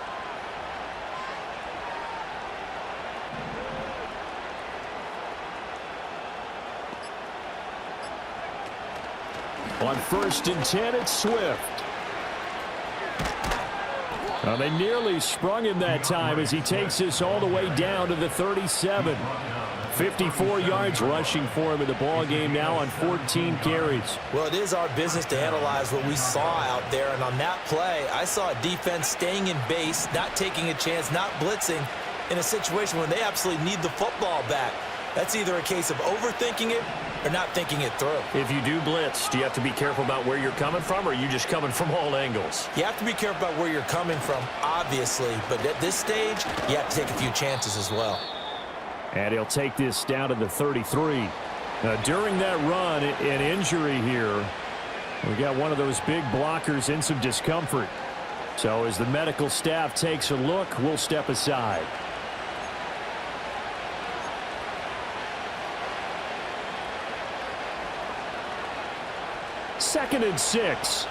On 1st and 10, it's Swift. Well, they nearly sprung him that time as he takes this all the way down to the 37. 54 yards rushing for him in the ball game now on 14 carries. Well, it is our business to analyze what we saw out there, and on that play, I saw a defense staying in base, not taking a chance, not blitzing in a situation when they absolutely need the football back. That's either a case of overthinking it or not thinking it through. If you do blitz, do you have to be careful about where you're coming from, or are you just coming from all angles? You have to be careful about where you're coming from, obviously, but at this stage, you have to take a few chances as well. And he'll take this down to the 33. Now, during that run, an injury here. We got one of those big blockers in some discomfort. So as the medical staff takes a look, we'll step aside. Second and 6.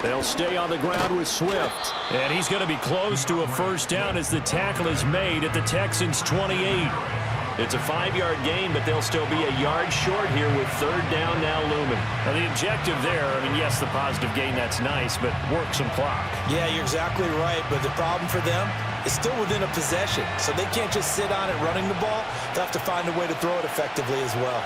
They'll stay on the ground with Swift. And he's going to be close to a first down as the tackle is made at the Texans' 28. It's a 5-yard gain, but they'll still be a yard short here with third down now looming. Now the objective there, I mean, yes, the positive gain, that's nice, but work some clock. Yeah, you're exactly right, but the problem for them is still within a possession, so they can't just sit on it running the ball. They'll have to find a way to throw it effectively as well.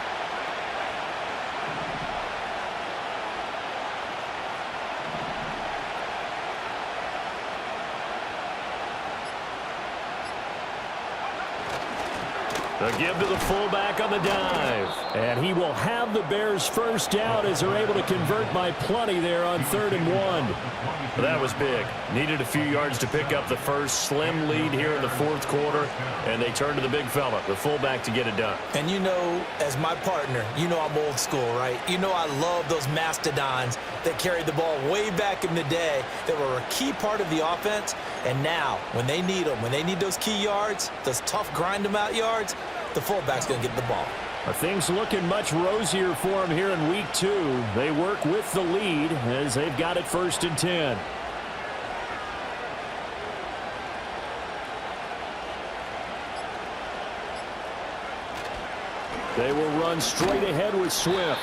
A give to the fullback on the dive. And he will have the Bears first down as they're able to convert by plenty there on 3rd and 1. Well, that was big. Needed a few yards to pick up the first. Slim lead here in the 4th quarter, and they turn to the big fella, the fullback, to get it done. And you know, as my partner, you know I'm old school, right? You know I love those mastodons that carried the ball way back in the day that were a key part of the offense. And now, when they need them, when they need those key yards, those tough grind-them-out yards, the fullback's going to get the ball. Things looking much rosier for them here in week 2. They work with the lead as they've got it 1st and 10. They will run straight ahead with Swift.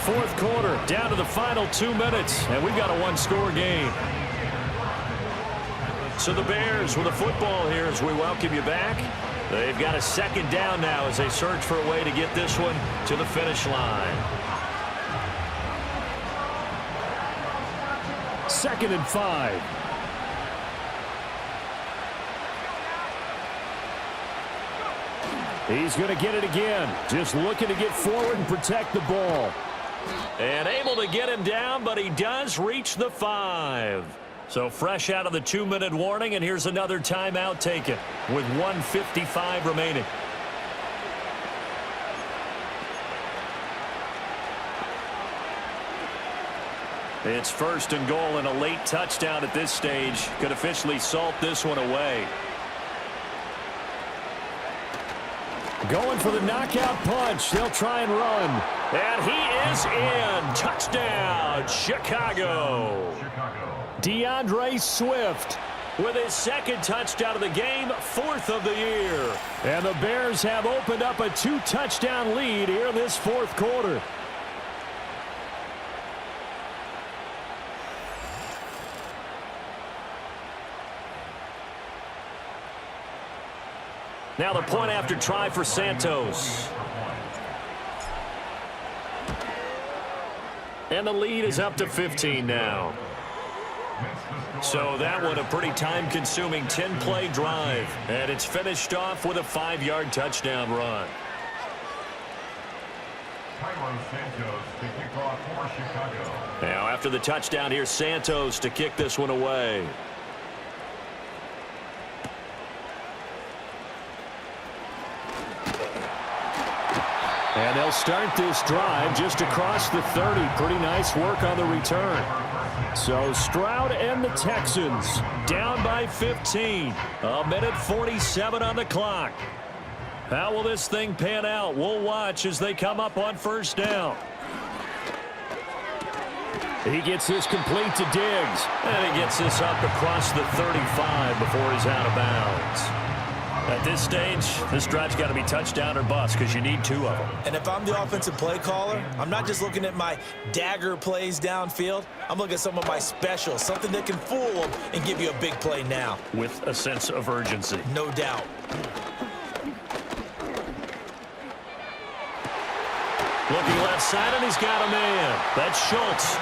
Fourth quarter, down to the final 2 minutes, and we've got a one-score game. So the Bears with a football here as we welcome you back. They've got a second down now as they search for a way to get this one to the finish line. 2nd and 5. He's going to get it again. Just looking to get forward and protect the ball. And able to get him down, but he does reach the 5. So fresh out of the 2-minute warning, and here's another timeout taken with 1:55 remaining. It's 1st and goal, and a late touchdown at this stage could officially salt this one away. Going for the knockout punch. They'll try and run. And he is in. Touchdown, Chicago. DeAndre Swift with his second touchdown of the game, 4th of the year. And the Bears have opened up a 2-touchdown lead here in this 4th quarter. Now the point after try for Santos. And the lead is up to 15 now. So that one a pretty time-consuming 10-play drive. And it's finished off with a 5-yard touchdown run. Now after the touchdown, here's Santos to kick this one away. And they'll start this drive just across the 30. Pretty nice work on the return. So Stroud and the Texans down by 15. 1:47 on the clock. How will this thing pan out? We'll watch as they come up on first down. He gets this complete to Diggs. And he gets this up across the 35 before he's out of bounds. At this stage, this drive's got to be touchdown or bust because you need 2 of them. And if I'm the offensive play caller, I'm not just looking at my dagger plays downfield. I'm looking at some of my specials, something that can fool them and give you a big play now. With a sense of urgency. No doubt. Looking left side, and he's got a man. That's Schultz.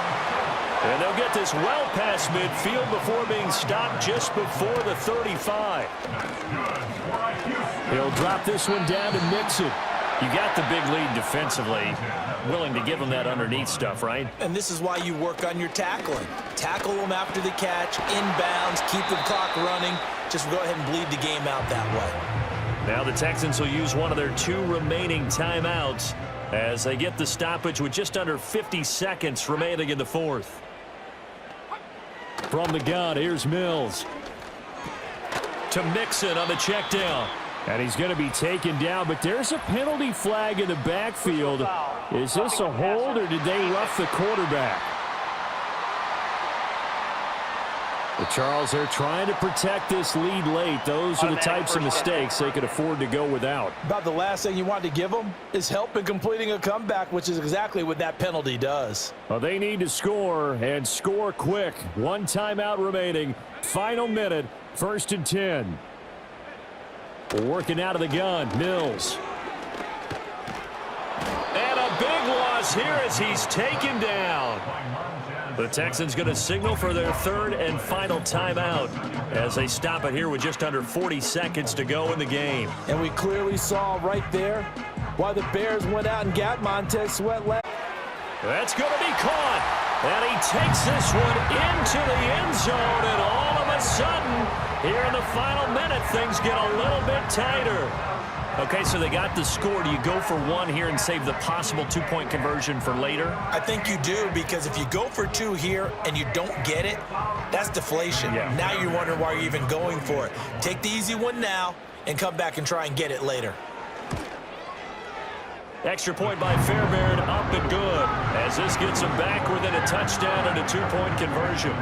And they'll get this well past midfield before being stopped just before the 35. He'll drop this one down to Mixon. You got the big lead defensively. Willing to give them that underneath stuff, right? And this is why you work on your tackling. Tackle them after the catch, inbounds, keep the clock running. Just go ahead and bleed the game out that way. Now the Texans will use one of their 2 remaining timeouts as they get the stoppage with just under 50 seconds remaining in the 4th. From the gun, here's Mills. To Mixon on the check down. And he's going to be taken down, but there's a penalty flag in the backfield. Is this a hold, or did they rough the quarterback? But Charles, they're trying to protect this lead late. Those are the types of mistakes they could afford to go without. About the last thing you want to give them is help in completing a comeback, which is exactly what that penalty does. Well, they need to score, and score quick. 1 timeout remaining. Final minute, 1st and 10. Working out of the gun, Mills. And a big loss here as he's taken down. The Texans going to signal for their 3rd and final timeout as they stop it here with just under 40 seconds to go in the game. And we clearly saw right there why the Bears went out and got Montez Sweat last. That's going to be caught. And he takes this one into the end zone, and all of a sudden, here in the final minute, things get a little bit tighter. Okay, so they got the score. Do you go for 1 here and save the possible 2-point conversion for later? I think you do, because if you go for 2 here and you don't get it, that's deflation. Yeah. Now you're wondering why you're even going for it. Take the easy one now and come back and try and get it later. Extra point by Fairbairn, up and good, as this gets them back within a touchdown and a 2-point conversion.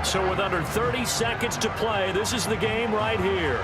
So with under 30 seconds to play, this is the game right here.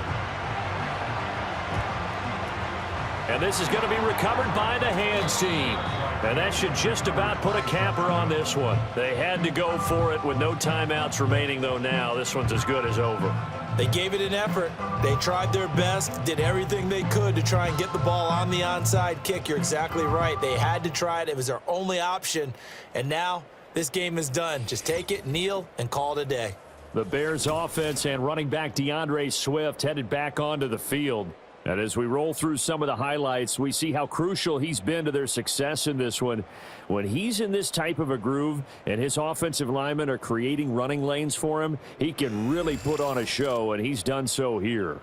And this is going to be recovered by the hands team. And that should just about put a capper on this one. They had to go for it with no timeouts remaining, though now. This one's as good as over. They gave it an effort. They tried their best, did everything they could to try and get the ball on the onside kick. You're exactly right. They had to try it. It was their only option. And now this game is done. Just take it, kneel, and call it a day. The Bears offense and running back DeAndre Swift headed back onto the field. And as we roll through some of the highlights, we see how crucial he's been to their success in this one. When he's in this type of a groove and his offensive linemen are creating running lanes for him, he can really put on a show, and he's done so here.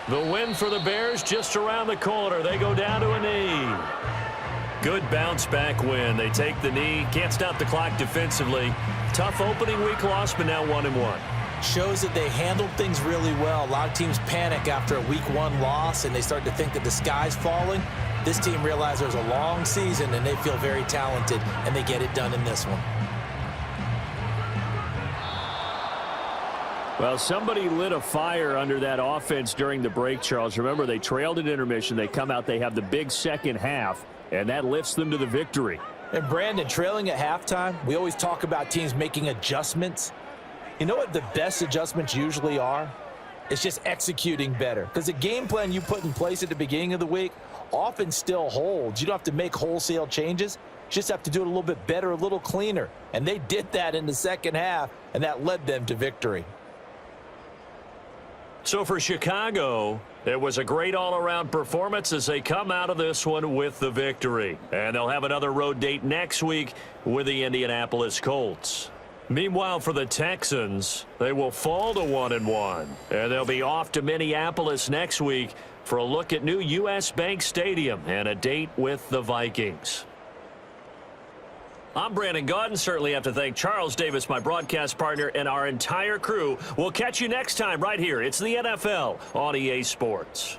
The win for the Bears just around the corner. They go down to a knee. Good bounce-back win. They take the knee. Can't stop the clock defensively. Tough opening week loss, but now 1-1. Shows that they handled things really well. A lot of teams panic after a week 1 loss, and they start to think that the sky's falling. This team realized there's a long season, and they feel very talented, and they get it done in this one. Well, somebody lit a fire under that offense during the break, Charles. Remember, they trailed at intermission. They come out, they have the big second half, and that lifts them to the victory. And Brandon, trailing at halftime, we always talk about teams making adjustments. You know what the best adjustments usually are? It's just executing better. Because the game plan you put in place at the beginning of the week often still holds. You don't have to make wholesale changes. You just have to do it a little bit better, a little cleaner. And they did that in the second half, and that led them to victory. So for Chicago, it was a great all-around performance as they come out of this one with the victory. And they'll have another road date next week with the Indianapolis Colts. Meanwhile, for the Texans, they will fall to 1-1. And they'll be off to Minneapolis next week for a look at new U.S. Bank Stadium and a date with the Vikings. I'm Brandon Gaudin. Certainly have to thank Charles Davis, my broadcast partner, and our entire crew. We'll catch you next time right here. It's the NFL on EA Sports.